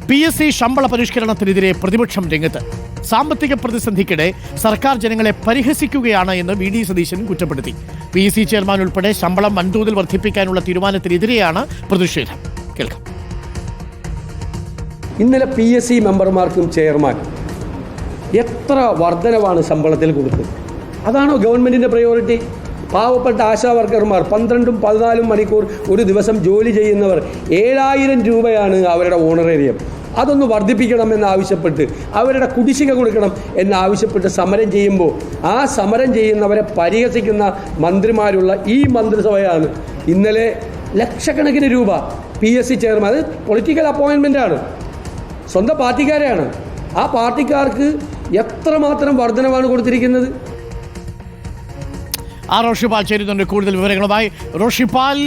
PSC ശമ്പള പരിഷ്കരണത്തിനെതിരെ പ്രതിപക്ഷം രംഗത്ത്. സാമ്പത്തിക പ്രതിസന്ധിക്കിടെ സർക്കാർ ജനങ്ങളെ പരിഹസിക്കുകയാണ് എന്ന് VD സതീശൻ കുറ്റപ്പെടുത്തി. PSC ചെയർമാൻ ഉൾപ്പെടെ ശമ്പളം വൻതോതിൽ വർദ്ധിപ്പിക്കാനുള്ള തീരുമാനത്തിനെതിരെയാണ് പ്രതിഷേധം. കേൾക്കാം. ഇന്നലെ PSC മെമ്പർമാർക്കും ചെയർമാൻ എത്ര വർധനവാണ് ശമ്പളത്തിൽ കൊടുത്തത്? അതാണോ ഗവൺമെൻറ്റിൻ്റെ പ്രയോറിറ്റി? പാവപ്പെട്ട ആശാ വർക്കർമാർ 12-14 മണിക്കൂർ ഒരു ദിവസം ജോലി ചെയ്യുന്നവർ 7000 രൂപയാണ് അവരുടെ ഓണറേറിയം. അതൊന്ന് വർദ്ധിപ്പിക്കണമെന്നാവശ്യപ്പെട്ട് അവരുടെ കുടിശ്ശിക കൊടുക്കണം എന്നാവശ്യപ്പെട്ട് സമരം ചെയ്യുമ്പോൾ ആ സമരം ചെയ്യുന്നവരെ പരിഹസിക്കുന്ന മന്ത്രിമാരുള്ള ഈ മന്ത്രിസഭയാണ് ഇന്നലെ ലക്ഷക്കണക്കിന് രൂപ PSC ചെയർമാൻ, അത് പൊളിറ്റിക്കൽ അപ്പോയിൻമെൻ്റാണ്, സ്വന്തം പാർട്ടിക്കാരെയാണ്, ആ പാർട്ടിക്കാർക്ക് എത്രമാത്രം വർധനവാണ് കൊടുത്തിരിക്കുന്നത്? റോഷിപാൽ ചേരുന്നുണ്ട് കൂടുതൽ വിവരങ്ങളുമായി. റോഷിപാൽ,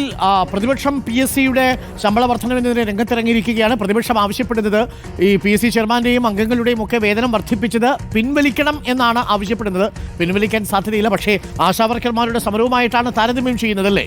പ്രതിപക്ഷം PSCയുടെ ശമ്പള വർധനവിനെതിരെ രംഗത്തിറങ്ങിയിരിക്കുകയാണ്. പ്രതിപക്ഷം ആവശ്യപ്പെടുന്നത് ഈ PSC ചെയർമാന്റെയും അംഗങ്ങളുടെയും ഒക്കെ വേതനം വർദ്ധിപ്പിച്ചത് പിൻവലിക്കണം എന്നാണ് ആവശ്യപ്പെടുന്നത്. പിൻവലിക്കാൻ സാധ്യതയില്ല, പക്ഷേ ആശാവർക്കർമാരുടെ സമരവുമായിട്ടാണ് താരതമ്യം ചെയ്യുന്നതല്ലേ?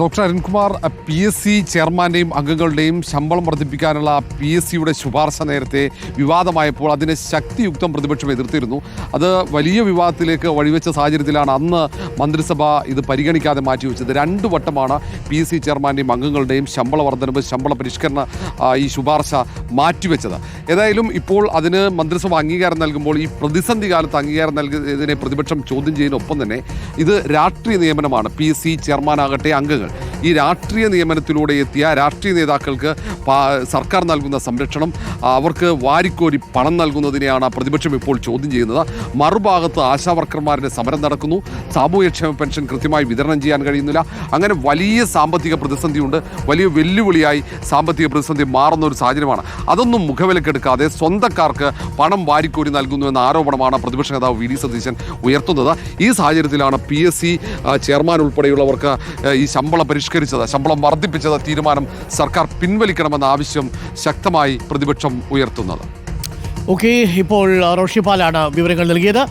ഡോക്ടർ അരുൺകുമാർ, PSC ചെയർമാൻ്റെയും അംഗങ്ങളുടെയും ശമ്പളം വർദ്ധിപ്പിക്കാനുള്ള PSCയുടെ ശുപാർശ നേരത്തെ വിവാദമായപ്പോൾ അതിനെ ശക്തിയുക്തം പ്രതിപക്ഷം എതിർത്തിരുന്നു. അത് വലിയ വിവാദത്തിലേക്ക് വഴിവെച്ച സാഹചര്യത്തിലാണ് അന്ന് മന്ത്രിസഭ ഇത് പരിഗണിക്കാതെ മാറ്റിവെച്ചത്. 2 വട്ടമാണ് PSC ചെയർമാൻ്റെയും അംഗങ്ങളുടെയും ശമ്പള വർധനവ്, ശമ്പള പരിഷ്കരണ ഈ ശുപാർശ മാറ്റിവെച്ചത്. ഏതായാലും ഇപ്പോൾ അതിന് മന്ത്രിസഭ അംഗീകാരം നൽകുമ്പോൾ ഈ പ്രതിസന്ധി കാലത്ത് അംഗീകാരം നൽകിയതിനെ പ്രതിപക്ഷം ചോദ്യം ചെയ്യുന്നതിനൊപ്പം തന്നെ ഇത് രാഷ്ട്രീയ നിയമനമാണ്. PSC ചെയർമാനാകട്ടെ അംഗങ്ങൾ ഈ രാഷ്ട്രീയ നിയമനത്തിലൂടെ എത്തിയ രാഷ്ട്രീയ നേതാക്കൾക്ക് സർക്കാർ നൽകുന്ന സംരക്ഷണം, അവർക്ക് വാരിക്കോരി പണം നൽകുന്നതിനെയാണ് പ്രതിപക്ഷം ഇപ്പോൾ ചോദ്യം ചെയ്യുന്നത്. മറുഭാഗത്ത് ആശാവർക്കർമാരുടെ സമരം നടക്കുന്നു. സാമൂഹ്യക്ഷേമ പെൻഷൻ കൃത്യമായി വിതരണം ചെയ്യാൻ കഴിയുന്നില്ല. അങ്ങനെ വലിയ സാമ്പത്തിക പ്രതിസന്ധിയുണ്ട്. വലിയ വെല്ലുവിളിയായി സാമ്പത്തിക പ്രതിസന്ധി മാറുന്ന ഒരു സാഹചര്യമാണ്. അതൊന്നും മുഖവിലക്കെടുക്കാതെ സ്വന്തക്കാർക്ക് പണം വാരിക്കോരി നൽകുന്നു എന്ന ആരോപണമാണ് പ്രതിപക്ഷ നേതാവ് VD സതീശൻ ഉയർത്തുന്നത്. ഈ സാഹചര്യത്തിലാണ് PSC ചെയർമാൻ ഉൾപ്പെടെയുള്ളവർക്ക് ഈ ശമ്പളം പരിഷ്കരിച്ചത്, ശമ്പളം വർദ്ധിപ്പിച്ചത് തീരുമാനം സർക്കാർ പിൻവലിക്കണമെന്ന ആവശ്യം ശക്തമായി പ്രതിപക്ഷം ഉയർത്തുന്നത്. ഓക്കെ, ഇപ്പോൾ റോഷിപാലാണ് വിവരങ്ങൾ നൽകിയത്.